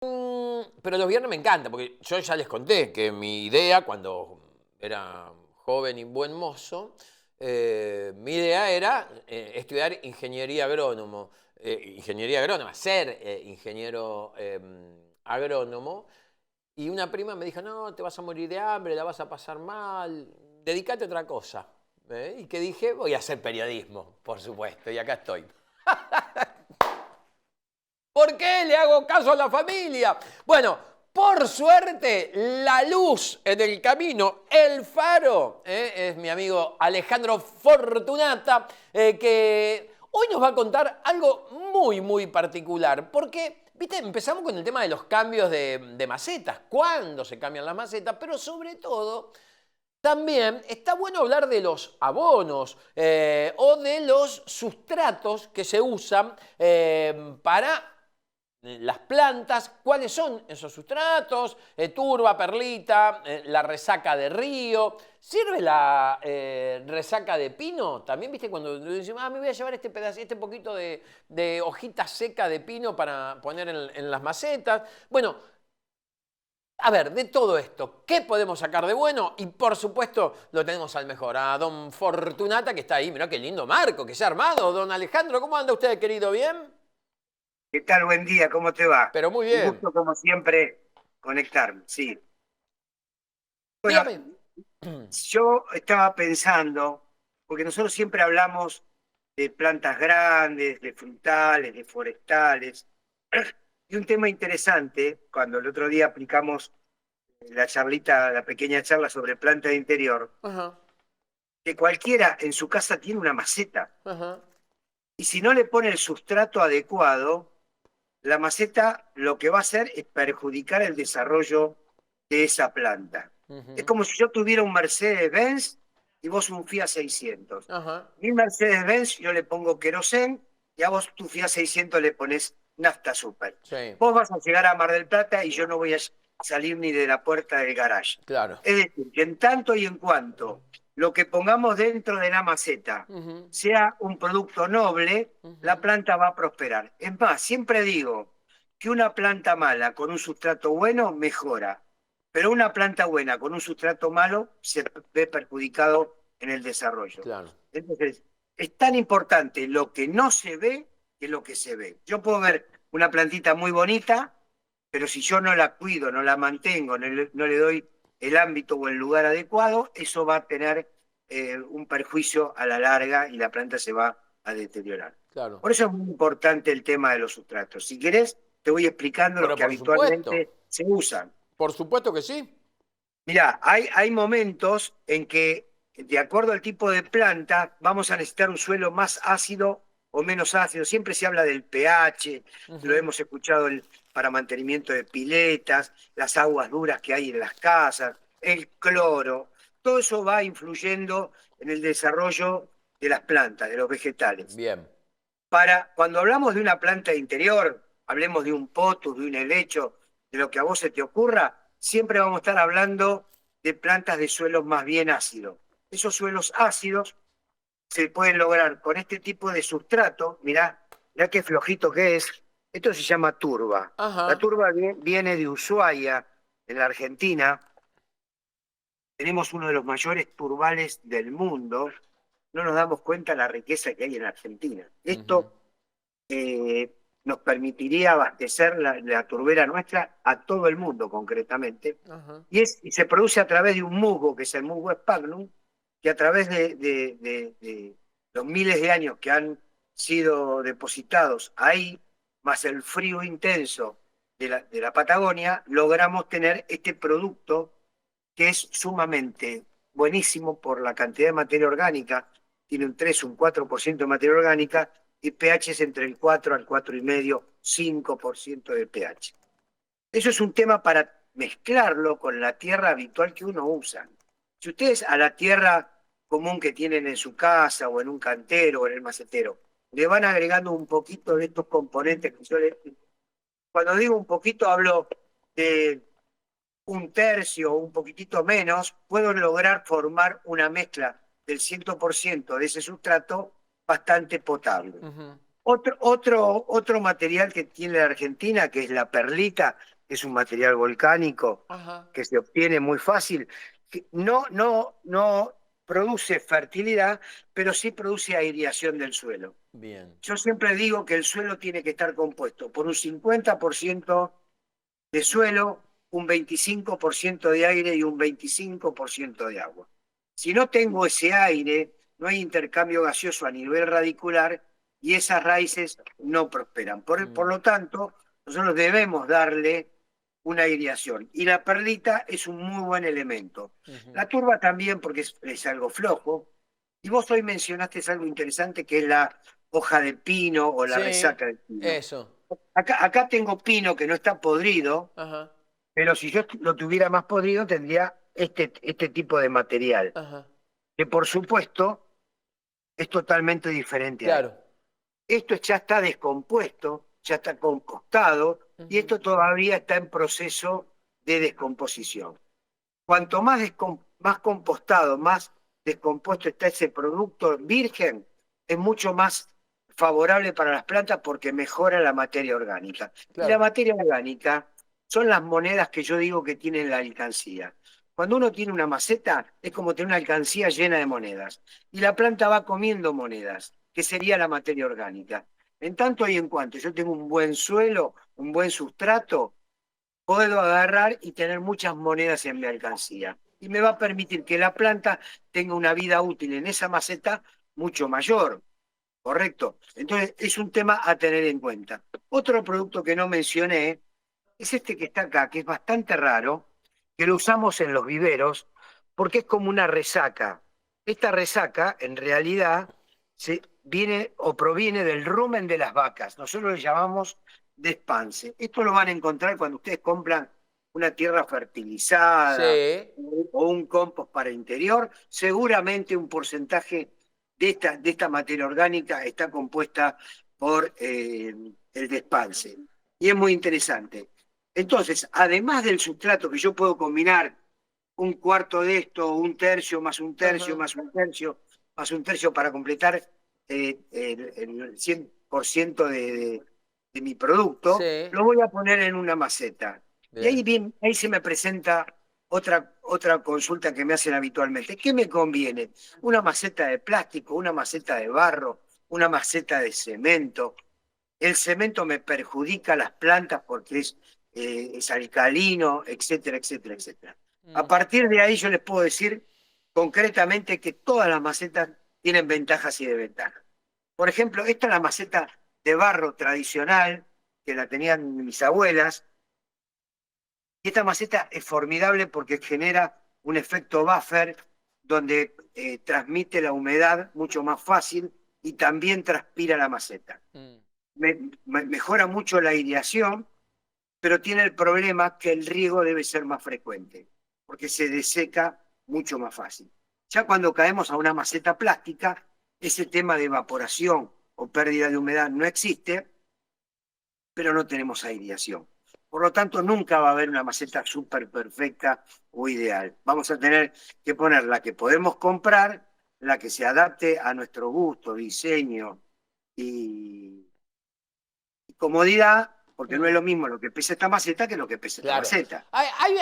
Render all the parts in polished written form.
Pero los viernes me encanta, porque yo ya les conté que mi idea, cuando era joven y buen mozo, mi idea era estudiar ingeniería agrónoma, ser ingeniero agrónomo. Y una prima me dijo, no, te vas a morir de hambre, la vas a pasar mal, dedícate a otra cosa. Y que dije, voy a hacer periodismo, por supuesto, y acá estoy. ¿Por qué le hago caso a la familia? Bueno, por suerte, la luz en el camino, el faro, es mi amigo Alejandro Fortunata, que hoy nos va a contar algo muy, muy particular. Porque, viste, empezamos con el tema de los cambios de macetas, cuándo se cambian las macetas, pero sobre todo también está bueno hablar de los abonos o de los sustratos que se usan para las plantas. ¿Cuáles son esos sustratos? Turba, perlita, la resaca de río. ¿Sirve la resaca de pino? También, viste, cuando decimos, me voy a llevar este pedacito, este poquito de hojita seca de pino para poner en las macetas. Bueno, a ver, de todo esto, ¿qué podemos sacar de bueno? Y por supuesto lo tenemos al mejor, a don Fortunata, que está ahí. Mirá qué lindo marco que se ha armado. Don Alejandro, ¿cómo anda usted, querido? ¿Bien? ¿Qué tal? Buen día, ¿cómo te va? Pero muy Un bien. gusto, como siempre, conectarme, sí. Bueno, Dígame. yo estaba pensando, porque nosotros siempre hablamos de plantas grandes, de frutales, de forestales, y un tema interesante, cuando el otro día aplicamos la charlita, la pequeña charla sobre planta de interior, Ajá, que cualquiera en su casa tiene una maceta, ajá. y si no le pone el sustrato adecuado, la maceta lo que va a hacer es perjudicar el desarrollo de esa planta. Es Ujú, como si yo tuviera un Mercedes-Benz y vos un Fiat 600. ajá. Mi Mercedes-Benz yo le pongo querosén y a vos tu Fiat 600 le pones nafta super. Sí, Vos vas a llegar a Mar del Plata y yo no voy a salir ni de la puerta del garage. claro. Es decir, que en tanto y en cuanto lo que pongamos dentro de la maceta Ujú, sea un producto noble, la ujú. planta va a prosperar. Es más, siempre digo que una planta mala con un sustrato bueno mejora, pero una planta buena con un sustrato malo se ve perjudicado en el desarrollo. Claro. Entonces, es tan importante lo que no se ve que lo que se ve. Yo puedo ver una plantita muy bonita, pero si yo no la cuido, no la mantengo, no le doy el ámbito o el lugar adecuado, eso va a tener un perjuicio a la larga y la planta se va a deteriorar. Claro. Por eso es muy importante el tema de los sustratos. Si querés, te voy explicando los Pero que habitualmente se usan. por supuesto que sí. Mirá, hay momentos en que, de acuerdo al tipo de planta, vamos a necesitar un suelo más ácido o menos ácido. Siempre se habla del pH, lo Ujú, hemos escuchado para mantenimiento de piletas, las aguas duras que hay en las casas, el cloro. Todo eso va influyendo en el desarrollo de las plantas, de los vegetales. bien. Cuando hablamos de una planta interior, hablemos de un potus, de un helecho, de lo que a vos se te ocurra, siempre vamos a estar hablando de plantas de suelos más bien ácidos. Esos suelos ácidos se pueden lograr con este tipo de sustrato. Mirá qué flojito que es. Esto se llama turba. La Ajá. turba viene de Ushuaia, en la Argentina. Tenemos uno de los mayores turbales del mundo. No nos damos cuenta de la riqueza que hay en Argentina. Ujú, Esto nos permitiría abastecer la turbera nuestra a todo el mundo concretamente. ajá. Y se produce a través de un musgo, que es el musgo sphagnum, que a través de los miles de años que han sido depositados ahí, más el frío intenso de la Patagonia, logramos tener este producto que es sumamente buenísimo por la cantidad de materia orgánica, tiene un 3, un 4% de materia orgánica, y pH es entre el 4 al 4,5, 5% de pH. Eso es un tema para mezclarlo con la tierra habitual que uno usa. Si ustedes a la tierra común que tienen en su casa o en un cantero o en el macetero, le van agregando un poquito de estos componentes que yo les... Cuando digo un poquito hablo de un tercio o un poquitito menos, puedo lograr formar una mezcla del 100% de ese sustrato bastante potable. Ujú. Otro material que tiene la Argentina, que es la perlita, que es un material volcánico Ajá. que se obtiene muy fácil, que no produce fertilidad, pero sí produce aireación del suelo. Bien. Yo siempre digo que el suelo tiene que estar compuesto por un 50% de suelo, un 25% de aire y un 25% de agua. Si no tengo ese aire, no hay intercambio gaseoso a nivel radicular y esas raíces no prosperan. Por Mm, lo tanto, nosotros debemos darle una aireación. Y la perlita es un muy buen elemento. ujú. La turba también, porque es algo flojo. Y vos hoy mencionaste algo interesante que es la hoja de pino o la Sí, resaca de pino. eso. Acá tengo pino que no está podrido, Ajá, pero si yo lo tuviera más podrido tendría este tipo de material, ajá. que por supuesto es totalmente diferente a Claro. esto. Esto ya está descompuesto, ya está compostado y Ujú, esto todavía está en proceso de descomposición. Cuanto más compostado, más descompuesto está ese producto virgen, es mucho más favorable para las plantas porque mejora la materia orgánica. Y la claro. materia orgánica son las monedas que yo digo que tienen la alcancía. Cuando uno tiene una maceta, es como tener una alcancía llena de monedas. Y la planta va comiendo monedas, que sería la materia orgánica. En tanto y en cuanto yo tengo un buen suelo, un buen sustrato, puedo agarrar y tener muchas monedas en mi alcancía. Y me va a permitir que la planta tenga una vida útil en esa maceta mucho mayor, ¿correcto? Entonces, es un tema a tener en cuenta. Otro producto que no mencioné es este que está acá, que es bastante raro, que lo usamos en los viveros, porque es como una resaca. Esta resaca, en realidad, viene o proviene del rumen de las vacas. Nosotros le llamamos despanse. Esto lo van a encontrar cuando ustedes compran una tierra fertilizada Sí. o un compost para interior. Seguramente un porcentaje de esta materia orgánica está compuesta por el despanse. Y es muy interesante. Entonces, además del sustrato que yo puedo combinar un cuarto de esto, un tercio, más un tercio, Ajá. más un tercio, más un tercio para completar el 100% de mi producto, Sí. lo voy a poner en una maceta. Y Bien. ahí se me presenta otra consulta que me hacen habitualmente. ¿Qué me conviene? ¿Una maceta de plástico, una maceta de barro, una maceta de cemento? El cemento me perjudica las plantas porque es alcalino, etcétera, etcétera, etcétera. A Mm, partir de ahí yo les puedo decir concretamente que todas las macetas tienen ventajas y desventajas. Por ejemplo, esta es la maceta de barro tradicional que la tenían mis abuelas. Y esta maceta es formidable porque genera un efecto buffer donde transmite la humedad mucho más fácil y también transpira la maceta. mm. Mejora mucho la aireación, pero tiene el problema que el riego debe ser más frecuente, porque se deseca mucho más fácil. Ya cuando caemos a una maceta plástica, ese tema de evaporación o pérdida de humedad no existe, pero no tenemos aireación. Por lo tanto, nunca va a haber una maceta súper perfecta o ideal. Vamos a tener que poner la que podemos comprar, la que se adapte a nuestro gusto, diseño y comodidad, porque no es Mm. lo mismo lo que pesa esta maceta que lo que pesa esta Claro. maceta.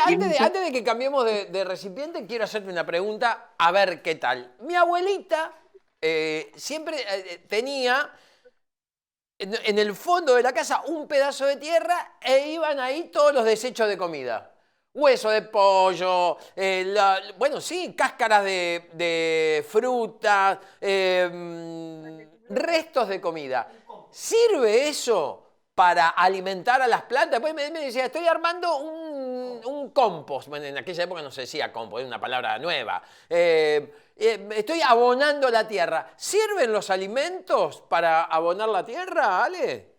Y Antes de que cambiemos de recipiente, quiero hacerte una pregunta, a ver qué tal. Mi abuelita siempre tenía en el fondo de la casa un pedazo de tierra e iban ahí todos los desechos de comida. Hueso de pollo, bueno, sí, cáscaras de frutas, restos de comida. ¿Sirve eso para alimentar a las plantas? Después me decía, estoy armando un compost. Bueno, en aquella época no se decía compost, es una palabra nueva. Estoy abonando la tierra. ¿Sirven los alimentos para abonar la tierra, Ale?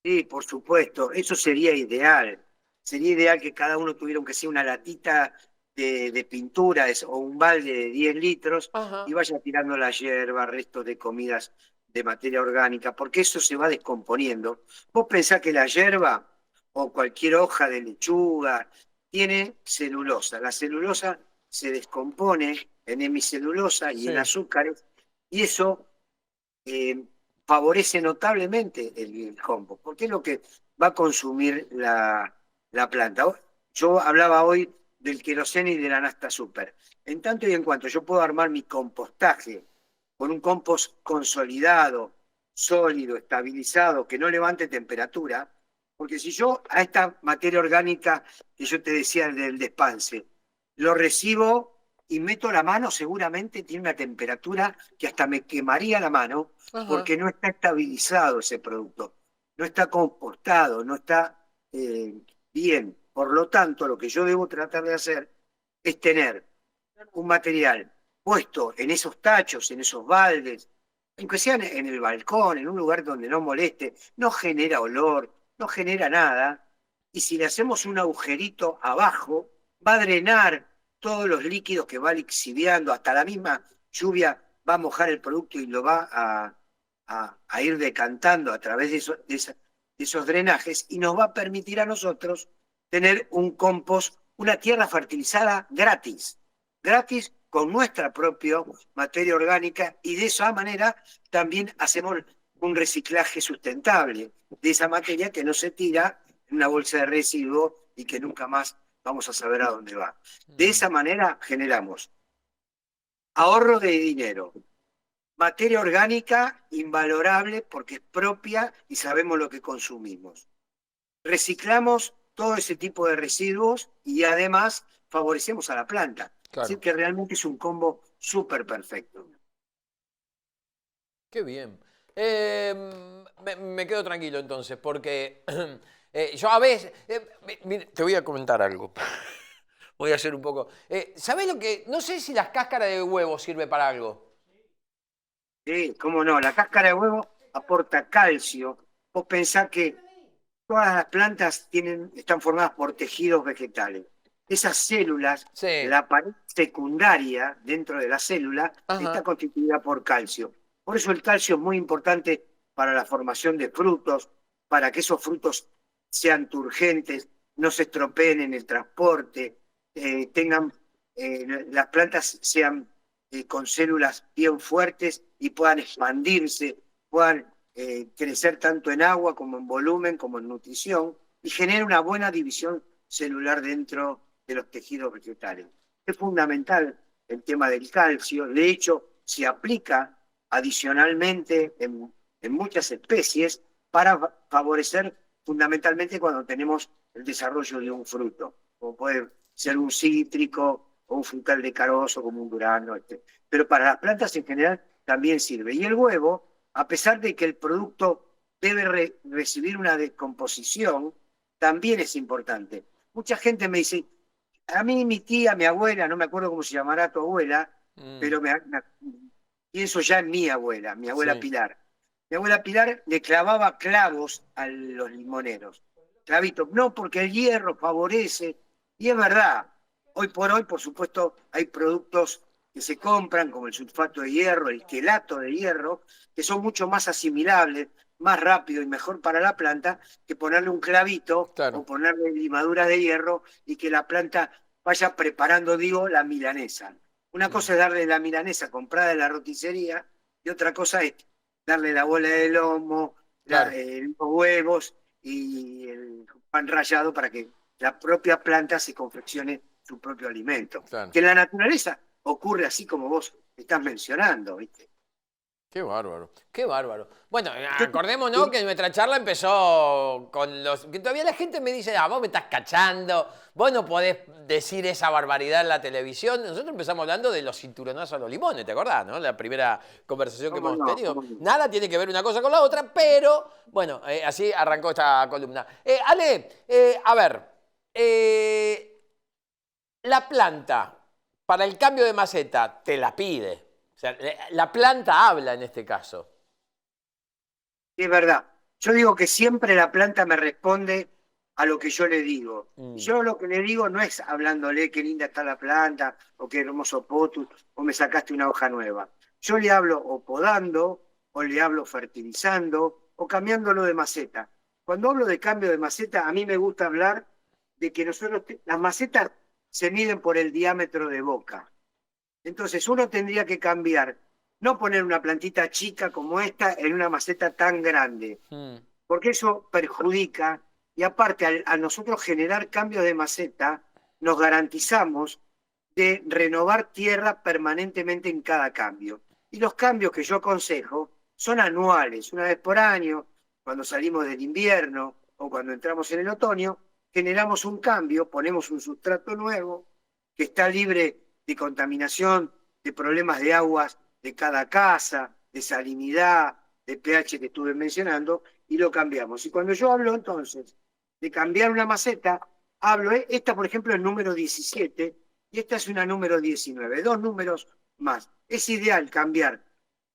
sí, por supuesto, eso sería ideal. Sería ideal que cada uno tuviera, aunque sea una latita de pintura o un balde de 10 litros y Ajá. vaya tirando la hierba, restos de comidas de materia orgánica, porque eso se va descomponiendo. Vos pensás que la hierba o cualquier hoja de lechuga tiene celulosa. La celulosa se descompone en hemicelulosa y en Sí. azúcares y eso eh, favorece notablemente el compost, porque es lo que va a consumir la planta. Yo hablaba hoy del queroseno y de la nafta super. En tanto y en cuanto yo puedo armar mi compostaje con un compost consolidado, sólido, estabilizado, que no levante temperatura, porque si yo a esta materia orgánica que yo te decía del despanse, lo recibo y meto la mano, seguramente tiene una temperatura que hasta me quemaría la mano, Ajá. porque no está estabilizado ese producto, no está compostado, no está bien. Por lo tanto, lo que yo debo tratar de hacer es tener un material puesto en esos tachos, en esos baldes, aunque sean en el balcón, en un lugar donde no moleste, no genera olor, no genera nada, y si le hacemos un agujerito abajo, va a drenar todos los líquidos que va lixiviando, hasta la misma lluvia va a mojar el producto y lo va a ir decantando a través de esos drenajes y nos va a permitir a nosotros tener un compost, una tierra fertilizada gratis, gratis con nuestra propia materia orgánica y de esa manera también hacemos un reciclaje sustentable de esa materia que no se tira en una bolsa de residuos y que nunca más vamos a saber a dónde va. De esa Mm. manera generamos ahorro de dinero, materia orgánica invalorable porque es propia y sabemos lo que consumimos. Reciclamos todo ese tipo de residuos y además favorecemos a la planta. Así Claro. que realmente es un combo súper perfecto. Qué bien. Me quedo tranquilo entonces, porque yo a veces... mire, te voy a comentar algo. Voy a hacer un poco... ¿sabés lo que...? No sé si las cáscaras de huevo sirve para algo. Sí, cómo no, la cáscara de huevo aporta calcio. Vos pensás que todas las plantas están formadas por tejidos vegetales. Esas células, Sí. la pared secundaria dentro de la célula está Ajá. constituida por calcio. Por eso el calcio es muy importante para la formación de frutos, para que esos frutos sean turgentes, no se estropeen en el transporte, las plantas sean con células bien fuertes y puedan expandirse, puedan crecer tanto en agua como en volumen, como en nutrición, y genera una buena división celular dentro de los tejidos vegetales. Es fundamental el tema del calcio, de hecho, se aplica adicionalmente en muchas especies para favorecer fundamentalmente cuando tenemos el desarrollo de un fruto, como puede ser un cítrico o un frutal de carozo como un durazno, pero para las plantas en general también sirve. Y el huevo, a pesar de que el producto debe recibir una descomposición, también es importante. Mucha gente me dice, a mí mi tía, mi abuela, no me acuerdo cómo se llamará tu abuela, Mm, pero pienso ya en mi abuela sí. Pilar. Mi abuela Pilar le clavaba clavos a los limoneros. Clavitos, no, porque el hierro favorece, y es verdad, hoy por hoy, por supuesto, hay productos que se compran, como el sulfato de hierro, el quelato de hierro, que son mucho más asimilables, más rápido y mejor para la planta que ponerle un clavito o Claro. ponerle limaduras de hierro y que la planta vaya preparando, digo, la milanesa. Una Mm, cosa es darle la milanesa comprada en la roticería y otra cosa es darle la bola de lomo, claro, los huevos y el pan rallado para que la propia planta se confeccione su propio alimento. claro. Que en la naturaleza ocurre así como vos estás mencionando, ¿viste? Qué bárbaro, qué bárbaro. Bueno, Yo te- acordémonos que nuestra charla empezó con los... Que todavía la gente me dice, ah, vos me estás cachando, vos no podés decir esa barbaridad en la televisión. Nosotros empezamos hablando de los cinturonazos a los limones, ¿te acordás, no? La primera conversación que ¿Cómo hemos no? tenido. ¿Cómo no? Nada tiene que ver una cosa con la otra, pero bueno, así arrancó esta columna. Ale, a ver, eh, la planta para el cambio de maceta te la pide. O sea, la planta habla en este caso. Es verdad. Yo digo que siempre la planta me responde a lo que yo le digo. Y Mm, yo lo que le digo no es hablándole qué linda está la planta, o qué hermoso potus, o me sacaste una hoja nueva. Yo le hablo o podando, o le hablo fertilizando, o cambiándolo de maceta. Cuando hablo de cambio de maceta, a mí me gusta hablar de que las macetas se miden por el diámetro de boca. Entonces uno tendría que cambiar no poner una plantita chica como esta en una maceta tan grande, Mm, porque eso perjudica y aparte al nosotros generar cambios de maceta, nos garantizamos de renovar tierra permanentemente en cada cambio. Y los cambios que yo aconsejo son anuales, una vez por año, cuando salimos del invierno o cuando entramos en el otoño, generamos un cambio, ponemos un sustrato nuevo que está libre de contaminación, de problemas de aguas de cada casa, de salinidad, de pH que estuve mencionando, y lo cambiamos. Y cuando yo hablo entonces de cambiar una maceta, hablo, esta por ejemplo es número 17 y esta es una número 19, dos números más. Es ideal cambiar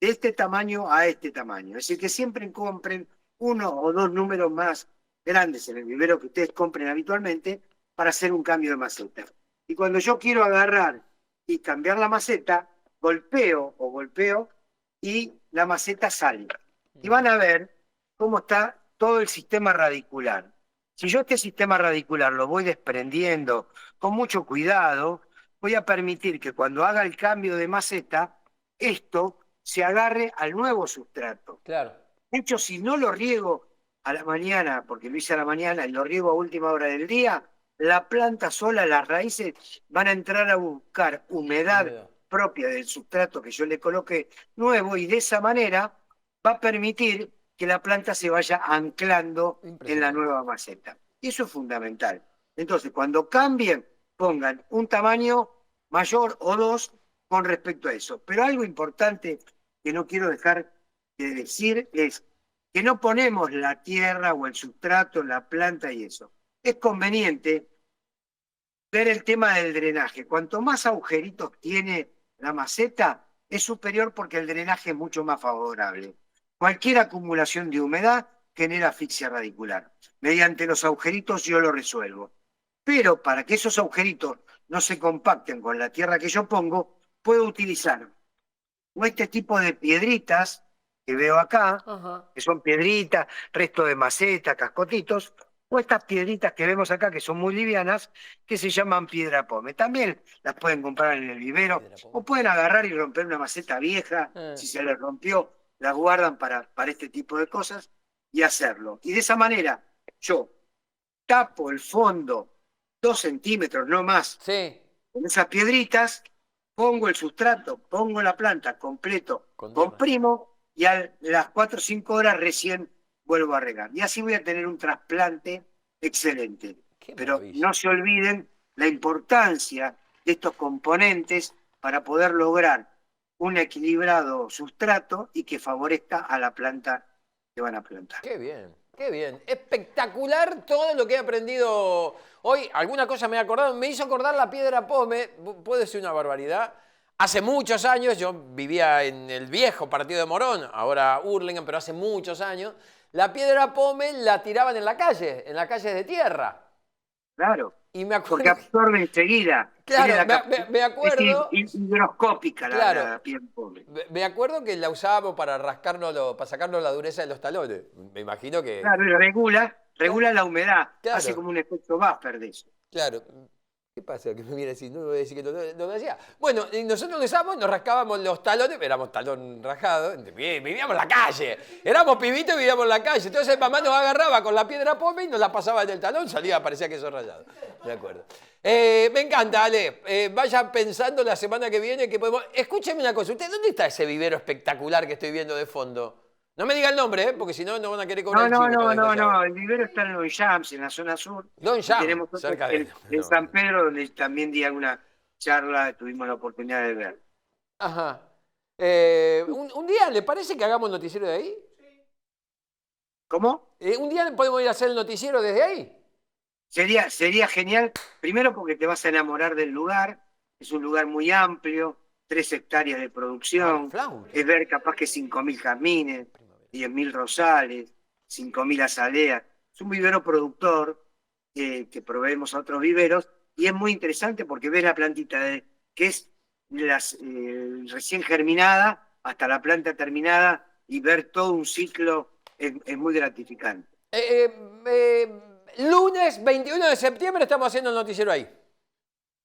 de este tamaño a este tamaño. Es decir, que siempre compren uno o dos números más grandes en el vivero que ustedes compren habitualmente para hacer un cambio de maceta. Y cuando yo quiero agarrar y cambiar la maceta, golpeo y la maceta sale. Y van a ver cómo está todo el sistema radicular. Si yo este sistema radicular lo voy desprendiendo con mucho cuidado, voy a permitir que cuando haga el cambio de maceta, esto se agarre al nuevo sustrato. claro. De hecho, si no lo riego a la mañana, porque lo hice a la mañana y lo riego a última hora del día, la planta sola, las raíces van a entrar a buscar humedad Humedad. propia del sustrato que yo le coloqué nuevo y de esa manera va a permitir que la planta se vaya anclando en la Impresionante. nueva maceta. Y eso es fundamental. Entonces, cuando cambien, pongan un tamaño mayor o dos con respecto a eso. Pero algo importante que no quiero dejar de decir es que no ponemos la tierra o el sustrato, la planta y eso. Es conveniente ver el tema del drenaje. Cuanto más agujeritos tiene la maceta, es superior porque el drenaje es mucho más favorable. Cualquier acumulación de humedad genera asfixia radicular. Mediante los agujeritos yo lo resuelvo. Pero para que esos agujeritos no se compacten con la tierra que yo pongo, puedo utilizar o este tipo de piedritas que veo acá, Ajá. que son piedritas, resto de maceta, cascotitos, o estas piedritas que vemos acá que son muy livianas, que se llaman piedra pome. También las pueden comprar en el vivero, Piedra o pome. pueden agarrar y romper una maceta vieja, si se les rompió, la guardan para este tipo de cosas y hacerlo. Y de esa manera yo tapo el fondo 2 centímetros, no más, Sí. con esas piedritas, pongo el sustrato, pongo la planta completo, Con tierra. comprimo y a las 4 o 5 horas recién vuelvo a regar. Y así voy a tener un trasplante excelente. Qué Pero maravilla. no se olviden la importancia de estos componentes para poder lograr un equilibrado sustrato y que favorezca a la planta que van a plantar. Qué bien, qué bien. Espectacular todo lo que he aprendido hoy. Alguna cosa me he acordado. Me hizo acordar la piedra pome. Puede ser una barbaridad. Hace muchos años, yo vivía en el viejo partido de Morón, ahora Hurlingham, pero hace muchos años, la piedra pome la tiraban en las calles de tierra. Claro, Y me porque acuerdo que, absorbe enseguida. Tiene claro, la capacidad, me es acuerdo, higroscópica claro, la piel pobre. me acuerdo que la usábamos para rascarnos, para sacarnos la dureza de los talones. Me imagino que... Claro, y regula la humedad, hace Claro, como un efecto buffer de eso. claro. ¿Qué pasa? Que me viene así, no me voy a decir que no lo hacía. Bueno, y nosotros lo usábamos, nos rascábamos los talones, éramos talón rajado, vivíamos en la calle, éramos pibitos y vivíamos en la calle. Entonces mamá nos agarraba con la piedra pome y nos la pasaba en el talón, salía, parecía queso rallado. De acuerdo. Me encanta, Ale. Vaya pensando la semana que viene que podemos. Escúcheme una cosa, ¿usted dónde está ese vivero espectacular que estoy viendo de fondo? No me diga el nombre, porque si no, no van a querer cobrar No, el no, chivo, todo no, no, desgraciado. no. El vivero está en Longchamps, en la zona sur, Don y Jam, tenemos otro cerca de... en San Pedro, donde también di alguna charla, tuvimos la oportunidad de ver. Ajá. Un día, ¿le parece que hagamos noticiero de ahí? ¿Cómo? Un día podemos ir a hacer el noticiero desde ahí. Sería genial, primero porque te vas a enamorar del lugar, es un lugar muy amplio, 3 hectáreas de Ah, la producción, flauta. es ver capaz que 5.000 jazmines, 10.000 rosales, 5.000 azaleas. Es un vivero productor que proveemos a otros viveros y es muy interesante porque ves la plantita que es recién germinada hasta la planta terminada y ver todo un ciclo es muy gratificante. Lunes 21 de septiembre estamos haciendo el noticiero ahí.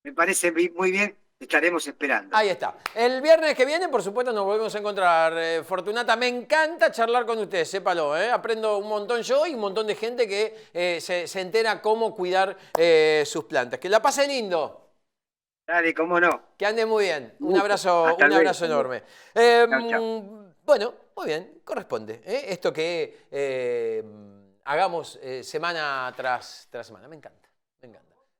Me parece muy bien. estaremos esperando. Ahí está. El viernes que viene, por supuesto, nos volvemos a encontrar. Fortunata, me encanta charlar con usted, sépalo. Aprendo un montón yo y un montón de gente que se entera cómo cuidar sus plantas. Que la pase lindo. Dale, cómo no. Que ande muy bien. Un abrazo, Hasta un luego. abrazo enorme. Chao, chao. Bueno, muy bien, corresponde. Esto que hagamos semana tras semana. Me encanta, me encanta.